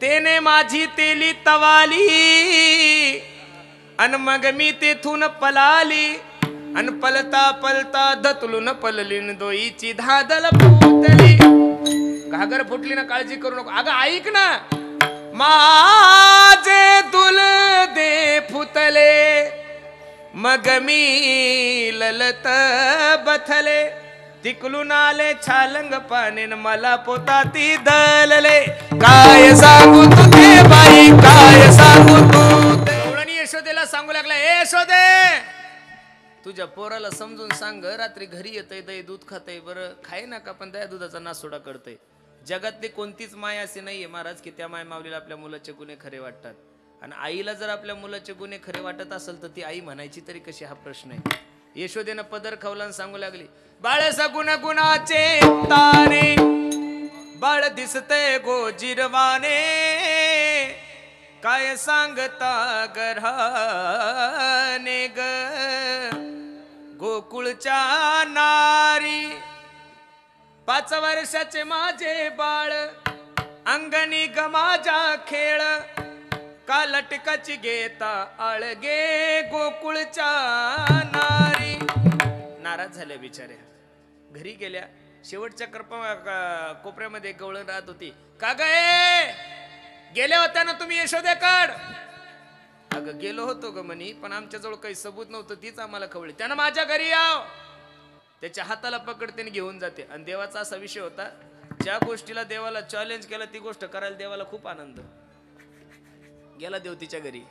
तेने माझी तेली तवाली अन मग मी तेथून पलाली अन पलता पलता धतलून पललीन दोईची धादल फुटली. घागर फुटली ना काळजी करू नको. अगं ऐक ना, माझे दुल दे फुटले मग मी ललत बथले तिकलून आले छालंग पानेन मला पोता ती दलले. काय सांगू तुझे बाई काय सांगू तू. गवळणी यशोदेला सांगू लागला, ए यशोदे तुझ्या पोराला समजून सांग, रात्री घरी येतय दही दूध खातय, बरं खाय नका पण दया दुधाचा नासोडा करतय. जगातली कोणतीच माय असे नाहीये महाराज की त्या माय माऊलीला आपल्या मुलाचे गुन्हे खरे वाटतात. आणि आईला जर आपल्या मुलाचे गुन्हे खरे वाटत असेल तर ती आई म्हणायची तरी कशी, हा प्रश्न आहे. यशोदेनं पदर खवला आणि सांगू लागली, बाळ सगुण गुणाचे ताने बाळ दिसते गोजिरवाने काय सांगता गऱ्हाणे ग गोकुळच्या नारी. 5 वर्षाचे माझे बाळ अंगणी ग माझ्या खेळ का लटकाची घेता आळगे गोकुळच्या नारी. नाराज झाल्या बिचाऱ्या, घरी गेल्या. शेवटच्या कोपऱ्यामध्ये गवळण राहत होती. का गे गेल्या होत्या ना तुम्ही यशोदेकड. अगं गेलो होतो ग म्हणी, पण आमच्याजवळ काही सबूत नव्हतं, तीच आम्हाला खवळली. त्यानं माझ्या घरी याव. त्याच्या हाताला पकडते घेऊन जाते. आणि देवाचा असा विषय होता, ज्या गोष्टीला देवाला चॅलेंज केला ती गोष्ट करायला देवाला खूप आनंद. गेला देव तिच्या घरी.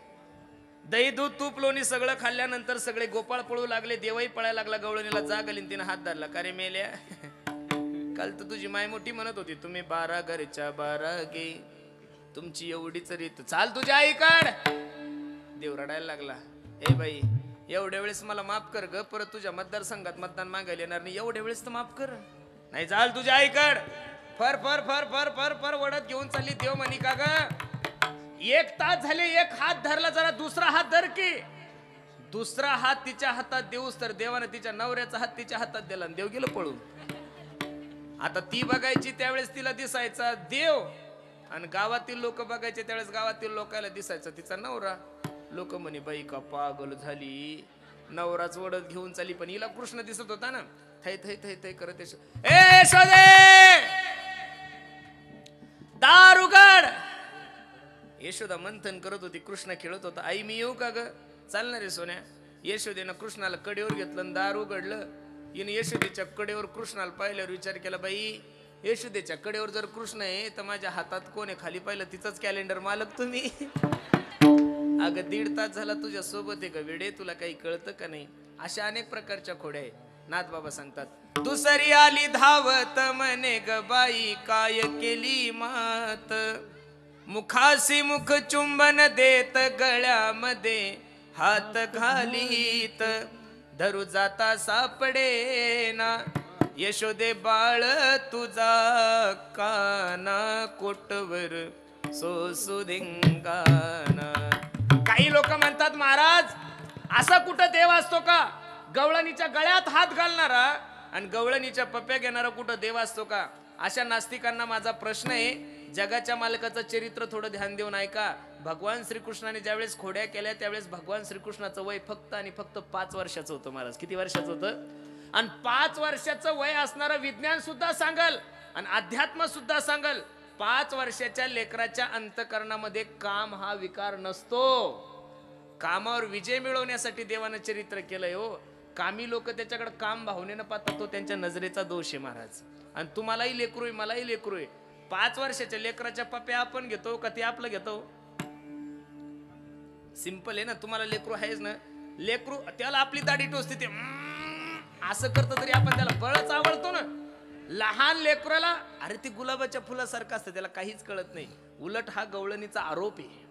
दही दूध तूप लोणी सगळं खाल्ल्यानंतर सगळे गोपाळ पळू लागले. देवही पळायला लागला. गवळणीला जाग आली, तिने हात धरला. का रे मेल्या, काल तर तुझी माय मोठी म्हणत होती तुम्ही 12 घरच्या 12 गे, तुमची एवढीच रीत, चाल तुझ्या आईकड. देव रडायला लागला. ए बाई एवढ्या वेळेस मला माफ कर ग, परत तुझ्या मतदारसंघात मतदान मागायला येणार नाही, एवढ्या वेळेस तर माफ कर. नाही चाल तुझ्या आईकड. फर फर फर फर फर फर वडत घेऊन चालली. देव म्हणी का ग 1 तास झाले, एक हात धरला, जरा दुसरा हात धर की. दुसरा हात तिच्या हातात देऊस तर देवाने तिच्या नवऱ्याचा हात तिच्या हातात दिला आणि देव गेलो पळून. आता ती बघायची त्यावेळेस तिला दिसायचा देव, आणि गावातील लोक बघायचे त्यावेळेस गावातील लोकांना दिसायचा तिचा नवरा. लोक म्हणे बाई का पागल झाली, नवराच वडत घेऊन चाली. पण हिला कृष्ण दिसत होता ना, थै थै थै थै करत. ए शोधे दार उघड. यशोदा मंथन करत होती, कृष्ण खेळत होता. आई मी येऊ का ग. चालणार आहे सोन्या. यशोदेनं कृष्णाला कडेवर घेतलं आणि दार उघडलं. हिने यशोदेच्या कडेवर कृष्णाला पाहिल्यावर विचार केला, बाई यशोदेच्या कडेवर जर कृष्ण आहे तर माझ्या हातात कोण आहे. खाली पाहिलं तिचंच कॅलेंडर मालक तुम्ही. अगं 1.5 तास झाला तुझ्या सोबत आहे का वेडे, तुला काही कळतं का नाही. अशा अनेक प्रकारच्या खोड्या आहे. नाथ बाबा सांगतात, दुसरी आली धावत म्हणे ग बाई काय केली मात, मुखासी मुख चुंबन देत गळ्यामध्ये हात घालीत, धरू जाता सापडे ना यशोदे बाळ तुझा काना कोटवर सोसू धिंगाणा. काही लोक म्हणतात महाराज असा कुठं देव असतो का, गवळणीच्या गळ्यात हात घालणारा आणि गवळणीच्या पप्प्या घेणारा कुठं देव असतो का. अशा नास्तिकांना माझा प्रश्न आहे, जगाच्या मालकाचं चरित्र थोडं ध्यान देऊन ऐका. भगवान श्रीकृष्णाने ज्यावेळेस खोड्या केल्या त्यावेळेस भगवान श्रीकृष्णाचं वय फक्त आणि फक्त 5 वर्षाचं होतं महाराज. किती वर्षाचं होतं. आणि 5 वर्षाचं वय असणारं विज्ञान सुद्धा सांगल आणि अध्यात्म सुद्धा सांगल, 5 वर्षाच्या लेकराच्या अंतकरणामध्ये काम हा विकार नसतो. कामावर विजय मिळवण्यासाठी देवानं चरित्र केलंय हो. कामी लोक त्याच्याकडे काम भावनेनं पाहतात, तो त्यांच्या नजरेचा दोष आहे महाराज. आणि तुम्हालाही लेकरू आहे मलाही लेकरू आहे. 5 वर्षाच्या लेकराच्या पप्या आपण घेतो का ते आपलं घेतो. सिंपल आहे ना. तुम्हाला लेकरू आहेच ना, लेकरू त्याला आपली दाढी टोचते ते असं करतं तरी आपण त्याला बळच आवडतो ना. लहान लेकराला अरे ते गुलाबाच्या फुलासारखं असतं, त्याला काहीच कळत नाही. उलट हा गवळणीचा आरोप आहे.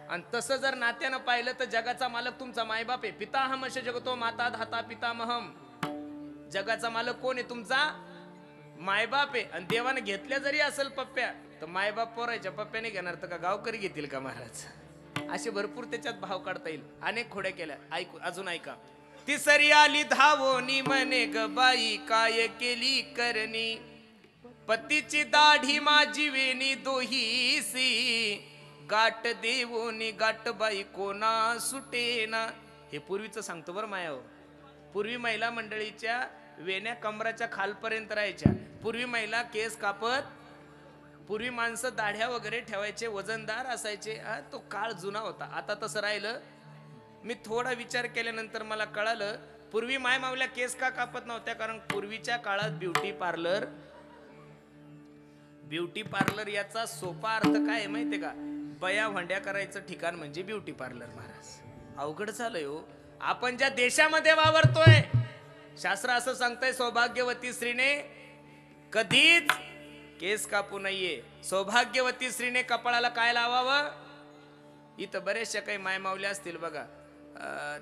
आणि तसं जर नात्यानं पाहिलं तर जगाचा मालक तुमचा मायबाप आहे. पिताहमश जगतो माता धाता पितामहम. जगाचा मालक कोण आहे, तुमचा मायबाप आहे. आणि देवाने घेतल्या जरी असेल पप्प्या तर मायबाप पोरायच्या पप्प्याने घेणार तर का गावकरी घेतील का महाराज. असे भरपूर त्याच्यात भाव काढता येईल. अनेक खोड्या केल्या. ऐकू अजून ऐका. तिसरी आली धावोनी म्हणे ग बाई काय केली करणी, पतीची दाढी माझी वेणी दोहीसी, गाठ देवोनी गाठ बाई कोणा सुटेना. हे पूर्वीचं सांगतो बरं माया. पूर्वी महिला मंडळीच्या वेण्या कमराच्या खालपर्यंत राहायच्या. पूर्वी महिला केस कापत, पूर्वी माणसं दाढ्या वगैरे ठेवायचे, वजनदार असायचे. तो काळ जुना होता. आता तसं राहिलं? मी थोडा विचार केल्यानंतर मला कळालं, पूर्वी माय मावल्या केस का कापत नव्हत्या, कारण पूर्वीच्या काळात ब्युटी पार्लर याचा सोपा अर्थ काय आहे माहितीये का? बया भांड्या करायचं ठिकाण म्हणजे ब्युटी पार्लर. महाराज अवघड झालंय हो. आपण ज्या देशामध्ये वावरतोय, शास्त्र असं सांगतंय, सौभाग्यवती स्त्रीने कधीच केस कापू नये. सौभाग्यवती स्त्रीने कपाळाला काय लावावं? इथं बरेचशा काही मायमावल्या असतील बघा,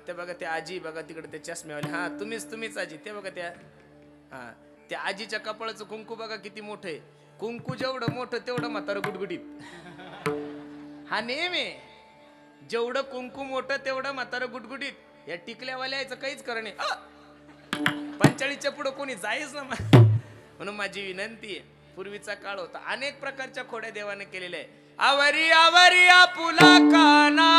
ते बघा त्या आजी बघा तिकडे ते चष्म्यावाले. हा तुम्हीच आजी. ते बघा त्या आजीच्या कपाळाचं कुंकू बघा किती मोठं आहे. कुंकू जेवढं मोठं तेवढं म्हातारं गुटगुटीत. हा नेम आहे. जेवढं कुंकू मोठं तेवढं म्हातारं गुटगुटीत. या टिकल्यावाल्या याचं काहीच करणे. 45च्या पुढं कोणी जायच ना. म्हणून माझी विनंती आहे, पूर्वीचा काळ होता, अनेक प्रकारच्या खोड्या देवाने केलेल्या आहे. आवरी आवरी आपुला काना,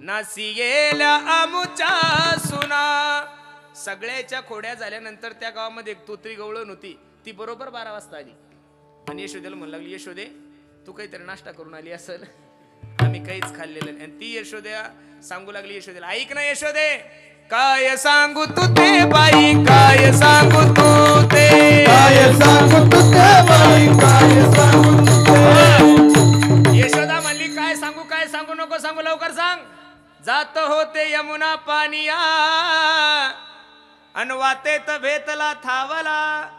नासियेला आमुच्या सुना. सगळ्याच्या खोड्या झाल्यानंतर त्या गावामध्ये एक तोत्री गवळण होती. ती बरोबर 12 वाजता आली आणि यशोदेला म्हणू लागली, यशोदे तू काहीतरी नाश्ता करून आली असेल, आम्ही काहीच खाल्लेलं नाही. आणि ती यशोद्या सांगू लागली यशोदेला, ऐक ना यशोदे, काय सांगू तू ते बाई, काय सांगू तू ते, काय सांगू तू ते बाई, काय सांगू तू ते. यशोदा म्हणली, काय सांगू नको सांगू, लवकर सांग. जात होते यमुना पानिया, अनवाते भेतला थावला,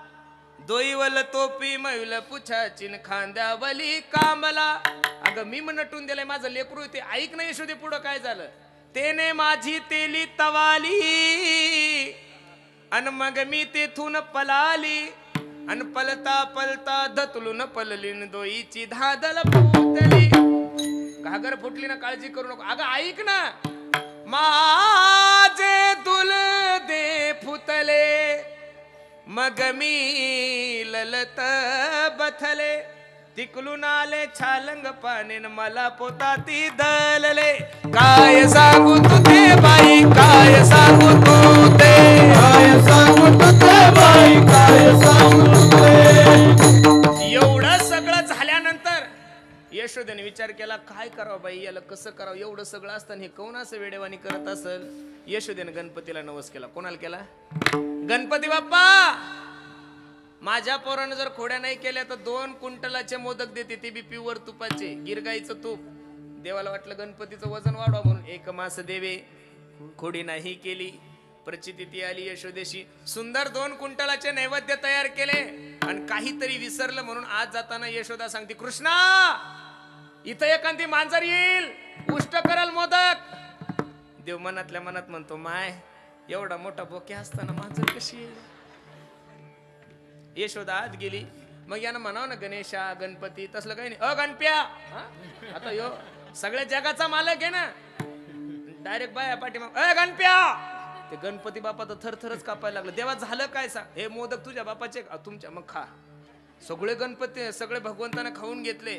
दोईवल तोपी मैल पुछाचिन खांद्यावली कामला. अगं मी नटून दिलंय माझं लेकरू. ते ऐक ना यशोदे, पुढं काय झालं? तेने माझी तेली तवाली, अन मग मी तेथून पलाली, अन पलता पलता धतलून पललीन दोईची धादल फुटली. घागर फुटली ना, काळजी करू नको. अगं ऐक ना, माझे दुल दे फुटले, मग मी ललत बथले, तिकलून आले छालंग पानेन मला पोता ती दलले. काय सांगू तू ते बाई, काय सांगू तू ते, काय सांगू तू ते बाई, काय सांगू तू ते. एवढं सगळं झाल्यानंतर यशोदेने विचार केला, काय करावं बाई, याला कसं करावं? एवढं सगळं असताना हे कोण असं वेडेवाणी करत असेल? यशोदेने गणपतीला नवस केला. कोणाला केला? गणपती बाप्पा, माझ्या पोरानं जर खोड्या नाही केल्या तर 2 क्विंटलाचे मोदक देते, ते बी प्युअर तुपाचे, गिरगाईचं तूप. देवाला वाटलं गणपतीचं वजन वाढवा म्हणून 1 मास देवे. खोडी नाही केली. प्रचिती आली यशोदेशी. सुंदर 2 क्विंटलाचे नैवेद्य तयार केले आणि काहीतरी विसरलं म्हणून आज जाताना यशोदा सांगते, कृष्णा इथं एखादी मांजर येईल, उष्ट करल मोदक. देव मनातल्या मनात म्हणतो, माय एवढा मोठा बोक्या असताना मांजर कशी येईल? यशोदा आत गेली. मग यानं म्हणाव ना, गणेशा गणपती तसलं काही नाही. गणप्या, आता यो सगळ्या जगाचा मालक आहे ना. डायरेक्ट बाया पाठीमाग, गणप्या. ते गणपती बापा तर थरथरच कापायला लागलं. देवा झालं काय सांग? हे मोदक तुझ्या बापाचे? तुमच्या. मग खा. सगळे गणपती सगळे भगवंताने खाऊन घेतले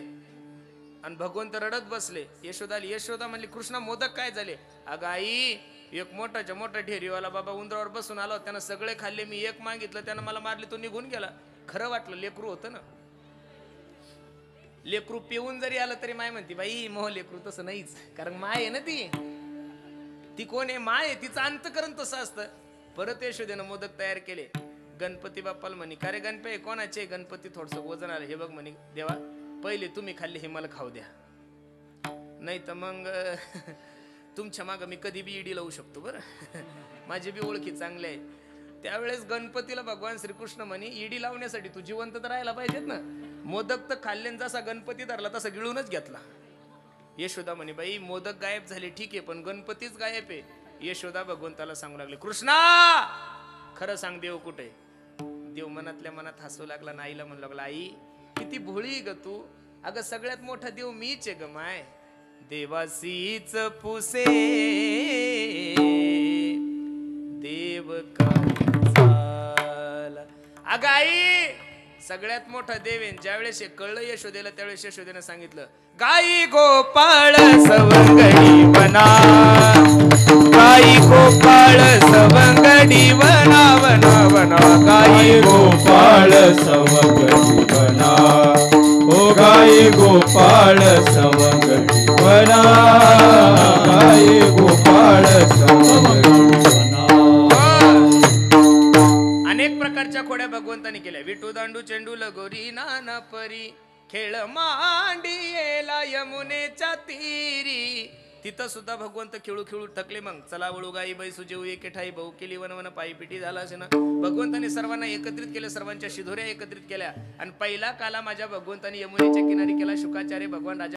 आणि भगवंत रडत बसले. यशोदा म्हणली, कृष्णा मोदक काय झाले? अगं आई, एक मोठाच्या मोठा ढेरीवाला बाबा उंदरावर बसून आला, त्यानं सगळे खाल्ले, मी एक मागितलं, त्यानं मला मारले, तो निघून गेला. खरं वाटलं, लेकरू होतं ना. लेकरू पिऊन जरी आलं तरी माय म्हणते, बाई मोह लेकरू तसं नाहीच, कारण माय आहे ना ती कोण आहे? माय आहे. तिचं अंतकरण तसं असतं. परत यशोदेनं मोदक तयार केले. गणपती बाप्पाला म्हणे, का रे गणपती कोणाचे? गणपती थोडस वजन आलं. हे बघ म्हणे, देवा पहिले तुम्ही खाल्ले, हे मला खाऊ द्या, नाही तर मग तुमच्या मागं मी कधी बी ईडी लावू शकतो बरं. माझी बी ओळखी चांगली आहे. त्यावेळेस गणपतीला भगवान श्रीकृष्ण म्हणे, ईडी लावण्यासाठी तू जिवंत तर राहायला पाहिजेत ना. मोदक तर खाल्ले, जसा गणपती धरला तसा गिळूनच घेतला. यशोदा म्हणे, बाई मोदक गायब झाले ठीक आहे, पण गणपतीच गायब आहे. यशोदा भगवंताला सांगू लागले, कृष्णा खरं सांग, देव कुठे? देव मनातल्या मनात हसू लागला. आईला म्हणू लागला, आई किती भोळी ग तू. अगं सगळ्यात मोठा देव मीच आहे ग माय. देवासीच पुसे देव काय झाला. अगं आई, सगळ्यात मोठा देवेन ज्यावेळेस हे कळलं यशोदेला त्यावेळेस यशोदेनं सांगितलं, गाई गोपाळ सवंगडी वना, गाई गोपाळ सवंगडी वना वना वना, गाई गोपाळ सवंगडी वना, ओ गाई गोपाळ सवंगडी वना, गाई गोपाळ सवंगडी वना. अनेक प्रकारच्या खोड्या भगवंतानी केल्या. विटू दांडू चेंडू लगोरी नाना परी, खेळ मांडियेला यमुनेच्या तीरी. तिथं सुद्धा भगवंत खेळू खेळू थकले. मग चला वळू गाई बैसू जेऊ एके ठाई, भाऊ केली वन वन पायी पिटी झाला असे ना. भगवंताने सर्वांना एकत्रित केलं, सर्वांच्या शिधोऱ्या एकत्रित केल्या. आणि पहिला काला माझ्या भगवंतानी यमुनेच्या किनारी केला. शुकाचार्य भगवान राजा